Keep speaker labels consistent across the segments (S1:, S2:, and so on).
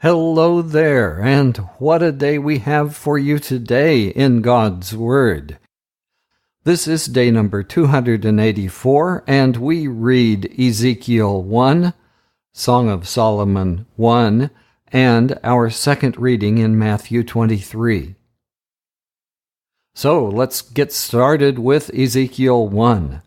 S1: Hello there, and what a day we have for you today in God's Word. This is day number 284, and we read Ezekiel 1, Song of Solomon 1, and our second reading in Matthew 23. So let's get started with Ezekiel 1.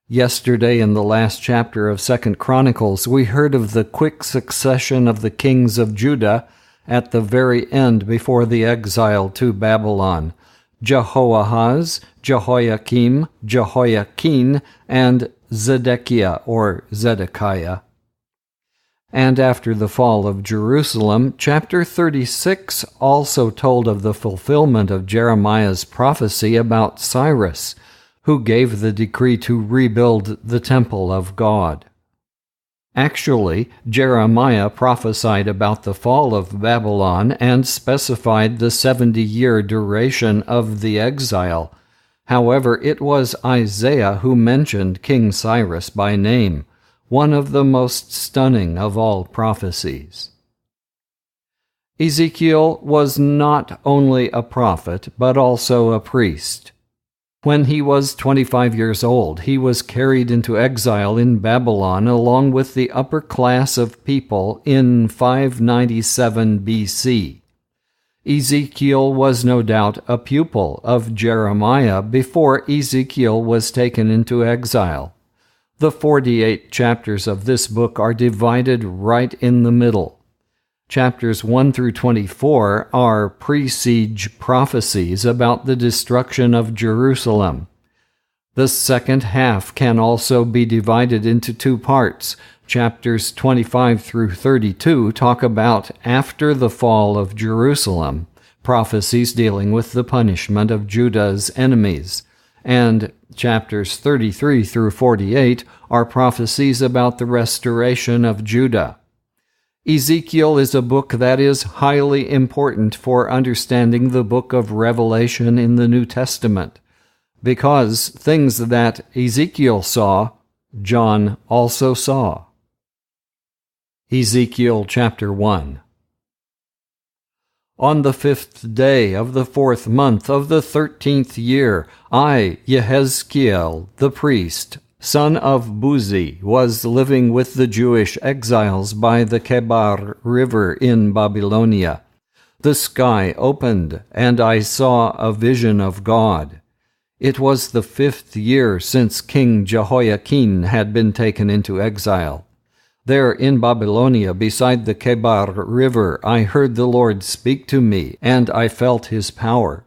S1: Yesterday, in the last chapter of 2 Chronicles, we heard of the quick succession of the kings of Judah at the very end before the exile to Babylon: Jehoahaz, Jehoiakim, Jehoiachin, and Zedekiah or Zedekiah. And after the fall of Jerusalem, chapter 36 also told of the fulfillment of Jeremiah's prophecy about Cyrus, who gave the decree to rebuild the temple of God. Actually, Jeremiah prophesied about the fall of Babylon and specified the 70-year duration of the exile. However, it was Isaiah who mentioned King Cyrus by name, one of the most stunning of all prophecies. Ezekiel was not only a prophet, but also a priest. When he was 25 years old, he was carried into exile in Babylon along with the upper class of people in 597 BC. Ezekiel was no doubt a pupil of Jeremiah before Ezekiel was taken into exile. The 48 chapters of this book are divided right in the middle. Chapters 1 through 24 are presage prophecies about the destruction of Jerusalem. The second half can also be divided into two parts. Chapters 25 through 32 talk about after the fall of Jerusalem, prophecies dealing with the punishment of Judah's enemies. And chapters 33 through 48 are prophecies about the restoration of Judah. Ezekiel is a book that is highly important for understanding the book of Revelation in the New Testament, because things that Ezekiel saw, John also saw. Ezekiel chapter 1. On the 5th day of the 4th month of the 13th year, I, Jehoiachin, the priest, son of Buzi, was living with the Jewish exiles by the Kebar River in Babylonia. The sky opened, and I saw a vision of God. It was the 5th year since King Jehoiachin had been taken into exile. There in Babylonia, beside the Kebar River, I heard the Lord speak to me, and I felt his power.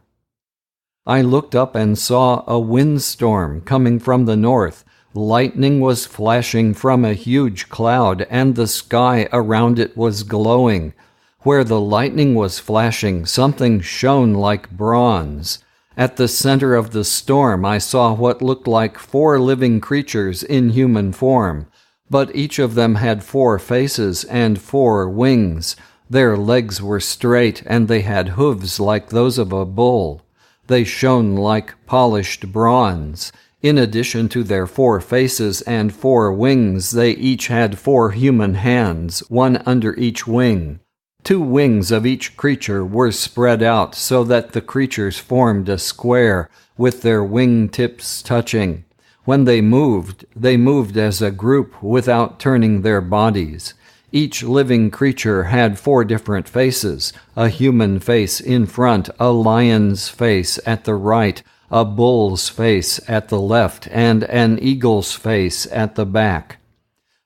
S1: I looked up and saw a windstorm coming from the north. Lightning was flashing from a huge cloud, and the sky around it was glowing. Where the lightning was flashing, something shone like bronze. At the center of the storm, I saw what looked like 4 living creatures in human form, but each of them had 4 faces and 4 wings. Their legs were straight, and they had hooves like those of a bull. They shone like polished bronze. In addition to their 4 faces and 4 wings, they each had 4 human hands, one under each wing. 2 wings of each creature were spread out so that the creatures formed a square, with their wing tips touching. When they moved as a group without turning their bodies. Each living creature had 4 different faces: a human face in front, a lion's face at the right, a bull's face at the left, and an eagle's face at the back.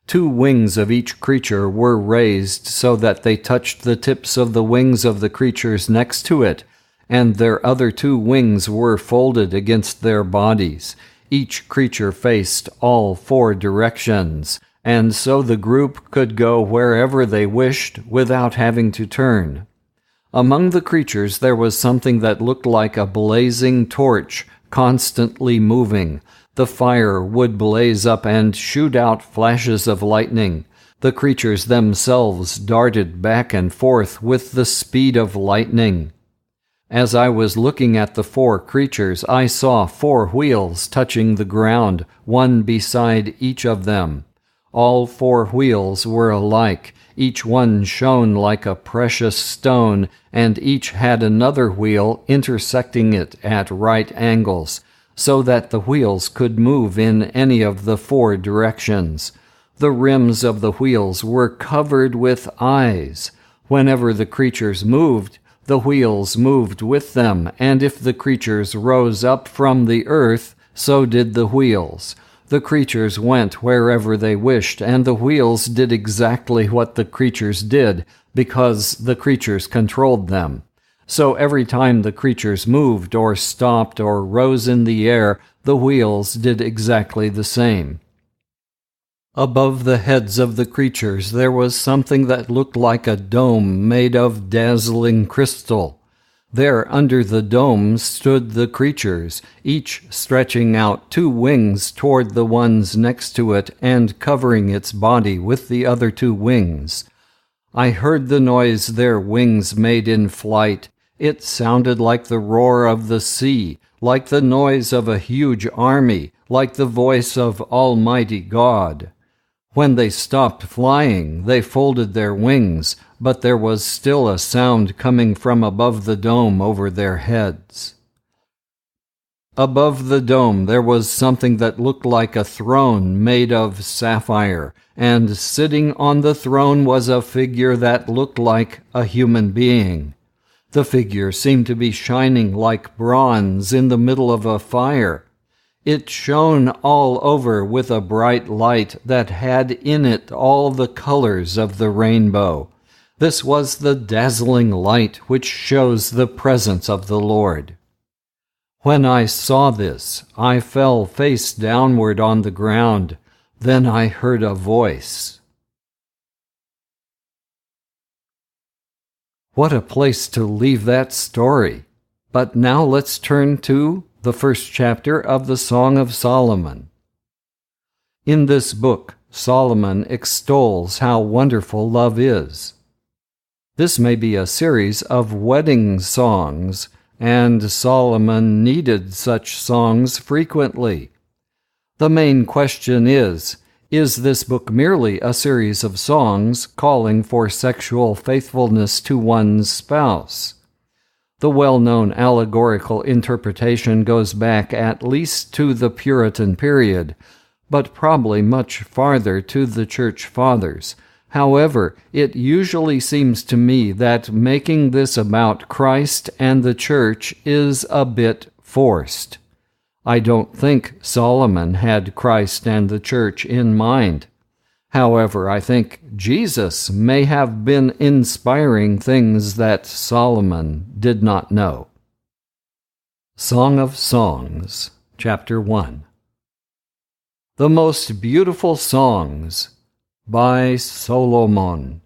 S1: 2 wings of each creature were raised so that they touched the tips of the wings of the creatures next to it, and their other 2 wings were folded against their bodies. Each creature faced all 4 directions, and so the group could go wherever they wished without having to turn. Among the creatures there was something that looked like a blazing torch, constantly moving. The fire would blaze up and shoot out flashes of lightning. The creatures themselves darted back and forth with the speed of lightning. As I was looking at the 4 creatures, I saw 4 wheels touching the ground, one beside each of them. All 4 wheels were alike. Each one shone like a precious stone, and each had another wheel intersecting it at right angles, so that the wheels could move in any of the 4 directions. The rims of the wheels were covered with eyes. Whenever the creatures moved, the wheels moved with them, and if the creatures rose up from the earth, so did the wheels. The creatures went wherever they wished, and the wheels did exactly what the creatures did, because the creatures controlled them. So every time the creatures moved or stopped or rose in the air, the wheels did exactly the same. Above the heads of the creatures there was something that looked like a dome made of dazzling crystal. There under the dome stood the creatures, each stretching out 2 wings toward the ones next to it and covering its body with the other 2 wings. I heard the noise their wings made in flight. It sounded like the roar of the sea, like the noise of a huge army, like the voice of Almighty God. When they stopped flying, they folded their wings, but there was still a sound coming from above the dome over their heads. Above the dome there was something that looked like a throne made of sapphire, and sitting on the throne was a figure that looked like a human being. The figure seemed to be shining like bronze in the middle of a fire. It shone all over with a bright light that had in it all the colors of the rainbow. This was the dazzling light which shows the presence of the Lord. When I saw this, I fell face downward on the ground. Then I heard a voice. What a place to leave that story! But now let's turn to the first chapter of the Song of Solomon. In this book, Solomon extols how wonderful love is. This may be a series of wedding songs, and Solomon needed such songs frequently. The main question is this book merely a series of songs calling for sexual faithfulness to one's spouse? The well-known allegorical interpretation goes back at least to the Puritan period, but probably much farther to the Church Fathers. However, it usually seems to me that making this about Christ and the Church is a bit forced. I don't think Solomon had Christ and the Church in mind. However, I think Jesus may have been inspiring things that Solomon did not know. Song of Songs, Chapter 1. The Most Beautiful Songs, by Solomon.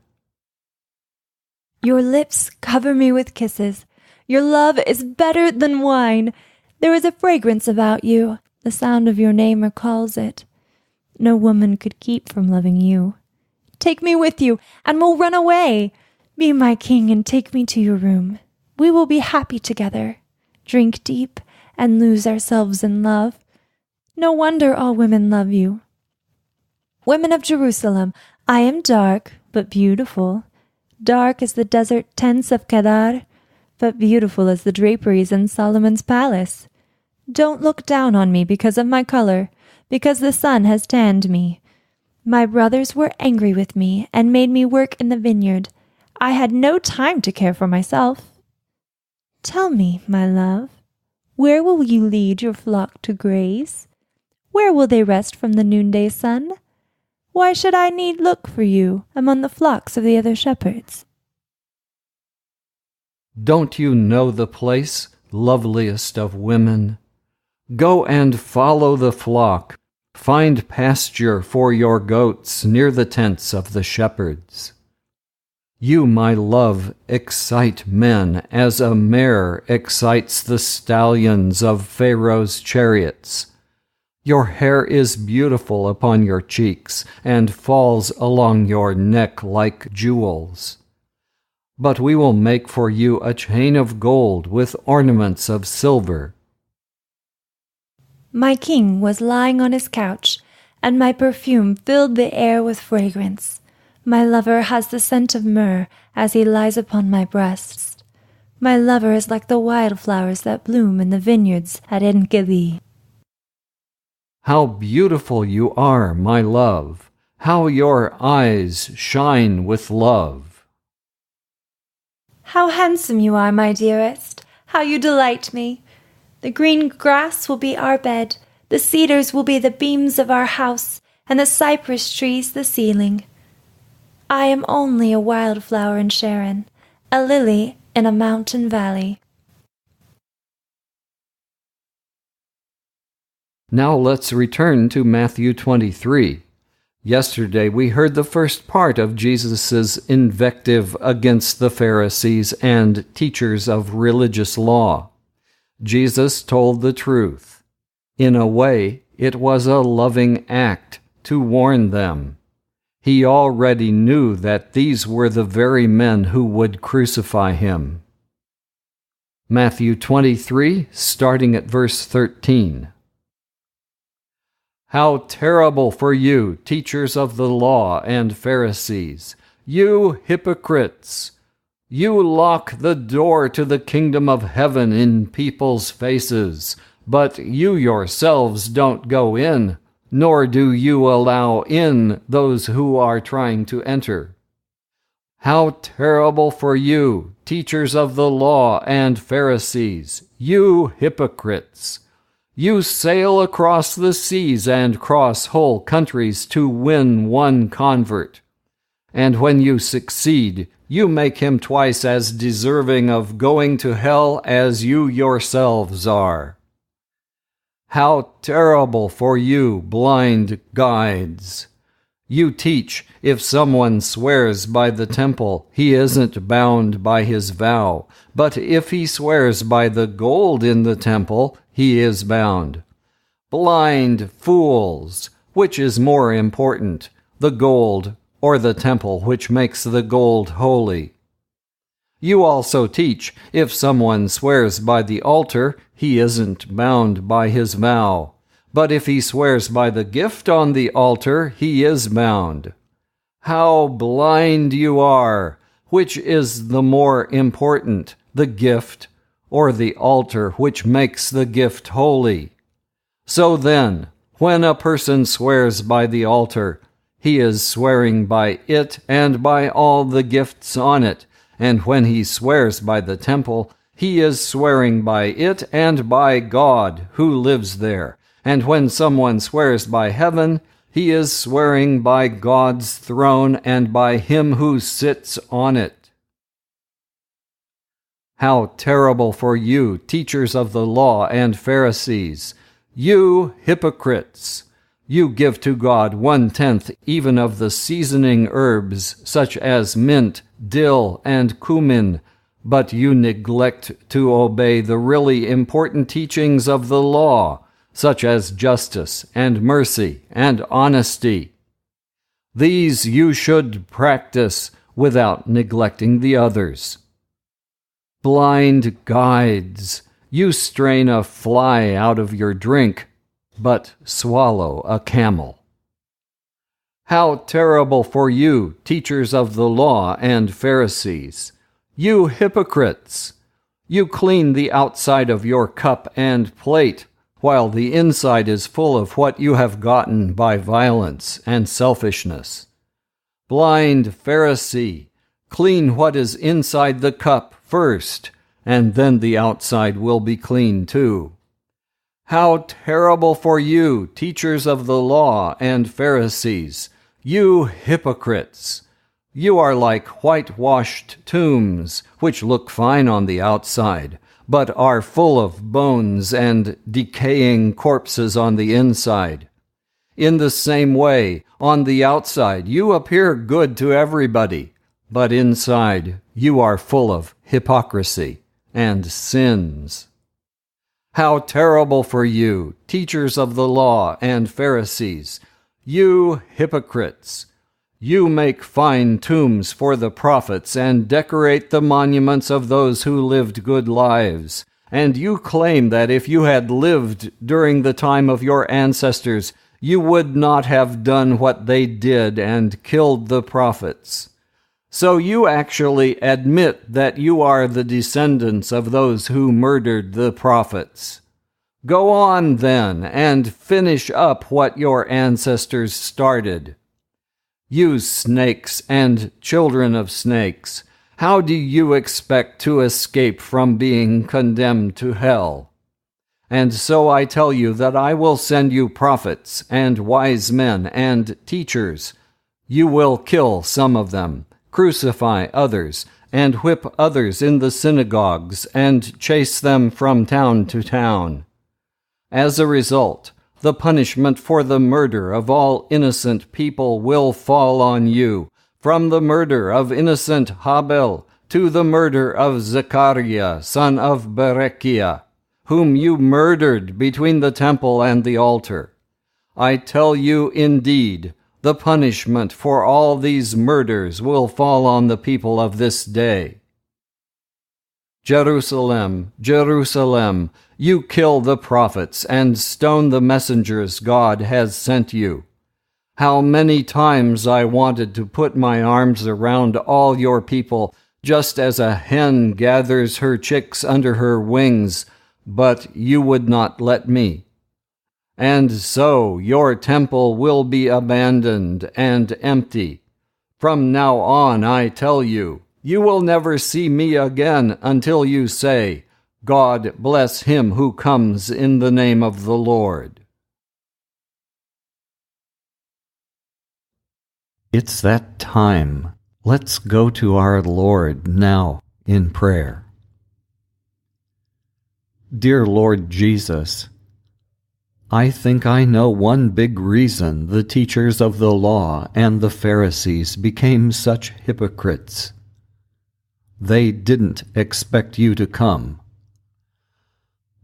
S2: Your lips cover me with kisses. Your love is better than wine. There is a fragrance about you. The sound of your name recalls it. No woman could keep from loving you. Take me with you, and we'll run away. Be my king and take me to your room. We will be happy together, drink deep, and lose ourselves in love. No wonder all women love you. Women of Jerusalem, I am dark, but beautiful. Dark as the desert tents of Kedar, but beautiful as the draperies in Solomon's palace. Don't look down on me because of my color, because the sun has tanned me. My brothers were angry with me and made me work in the vineyard. I had no time to care for myself. Tell me, my love, where will you lead your flock to graze? Where will they rest from the noonday sun? Why should I need look for you among the flocks of the other shepherds?
S1: Don't you know the place, loveliest of women? Go and follow the flock. Find pasture for your goats near the tents of the shepherds. You, my love, excite men as a mare excites the stallions of Pharaoh's chariots. Your hair is beautiful upon your cheeks and falls along your neck like jewels. But we will make for you a chain of gold with ornaments of silver.
S2: My king was lying on his couch, and my perfume filled the air with fragrance. My lover has the scent of myrrh as he lies upon my breast. My lover is like the wildflowers that bloom in the vineyards at En-gedi.
S1: How beautiful you are, my love! How your eyes shine with love!
S2: How handsome you are, my dearest! How you delight me! The green grass will be our bed, the cedars will be the beams of our house, and the cypress trees the ceiling. I am only a wildflower in Sharon, a lily in a mountain valley.
S1: Now let's return to Matthew 23. Yesterday we heard the first part of Jesus' invective against the Pharisees and teachers of religious law. Jesus told the truth. In a way, it was a loving act to warn them. He already knew that these were the very men who would crucify him. Matthew 23, starting at verse 13. How terrible for you, teachers of the law and Pharisees, you hypocrites! You lock the door to the kingdom of heaven in people's faces, but you yourselves don't go in, nor do you allow in those who are trying to enter. How terrible for you, teachers of the law and Pharisees, you hypocrites! You sail across the seas and cross whole countries to win one convert. And when you succeed, you make him twice as deserving of going to hell as you yourselves are. How terrible for you, blind guides! You teach, if someone swears by the temple, he isn't bound by his vow, but if he swears by the gold in the temple, he is bound. Blind fools! Which is more important, the gold or the temple which makes the gold holy? You also teach, if someone swears by the altar, he isn't bound by his vow. But if he swears by the gift on the altar, he is bound. How blind you are! Which is the more important, the gift or the altar which makes the gift holy? So then, when a person swears by the altar, he is swearing by it and by all the gifts on it, and when he swears by the temple, he is swearing by it and by God who lives there. And when someone swears by heaven, he is swearing by God's throne and by him who sits on it. How terrible for you, teachers of the law and Pharisees! You hypocrites! You give to God 1/10 even of the seasoning herbs, such as mint, dill, and cumin, but you neglect to obey the really important teachings of the law, such as justice and mercy and honesty. These you should practice without neglecting the others. Blind guides! You strain a fly out of your drink, but swallow a camel. How terrible for you, teachers of the law and Pharisees! You hypocrites! You clean the outside of your cup and plate, while the inside is full of what you have gotten by violence and selfishness. Blind Pharisee! Clean what is inside the cup first, and then the outside will be clean too. How terrible for you, teachers of the law and Pharisees! You hypocrites! You are like whitewashed tombs, which look fine on the outside, but are full of bones and decaying corpses on the inside. In the same way, on the outside you appear good to everybody, but inside you are full of hypocrisy and sins. How terrible for you, teachers of the law and Pharisees! You hypocrites! You make fine tombs for the prophets and decorate the monuments of those who lived good lives. And you claim that if you had lived during the time of your ancestors, you would not have done what they did and killed the prophets. So you actually admit that you are the descendants of those who murdered the prophets. Go on then and finish up what your ancestors started. You snakes and children of snakes, how do you expect to escape from being condemned to hell? And so I tell you that I will send you prophets and wise men and teachers. You will kill some of them, crucify others, and whip others in the synagogues, and chase them from town to town. As a result, the punishment for the murder of all innocent people will fall on you, from the murder of innocent Habel to the murder of Zechariah, son of Berechiah, whom you murdered between the temple and the altar. I tell you indeed, the punishment for all these murders will fall on the people of this day. Jerusalem, Jerusalem, you kill the prophets and stone the messengers God has sent you. How many times I wanted to put my arms around all your people, just as a hen gathers her chicks under her wings, but you would not let me. And so your temple will be abandoned and empty. From now on, I tell you, you will never see me again until you say, God bless him who comes in the name of the Lord.
S3: It's that time. Let's go to our Lord now in prayer. Dear Lord Jesus, I think I know one big reason the teachers of the law and the Pharisees became such hypocrites. They didn't expect you to come.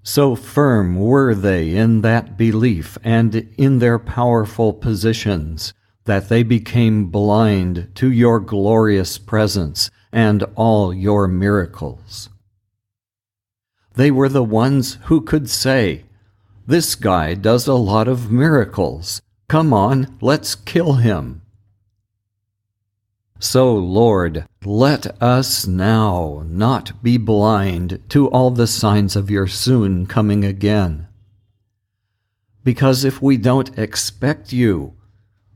S3: So firm were they in that belief and in their powerful positions that they became blind to your glorious presence and all your miracles. They were the ones who could say, "This guy does a lot of miracles. Come on, let's kill him." So, Lord, let us now not be blind to all the signs of your soon coming again. Because if we don't expect you,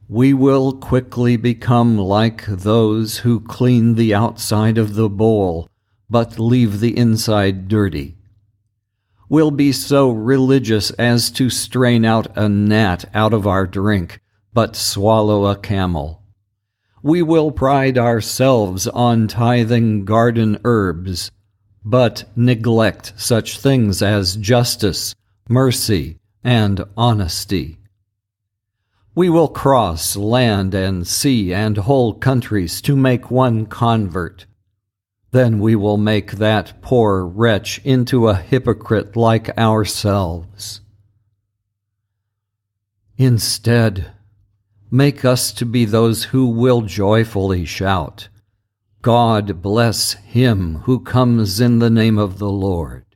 S3: we will quickly become like those who clean the outside of the bowl, but leave the inside dirty. We'll be so religious as to strain out a gnat out of our drink, but swallow a camel. We will pride ourselves on tithing garden herbs, but neglect such things as justice, mercy, and honesty. We will cross land and sea and whole countries to make one convert. Then we will make that poor wretch into a hypocrite like ourselves. Instead, make us to be those who will joyfully shout, God bless him who comes in the name of the Lord.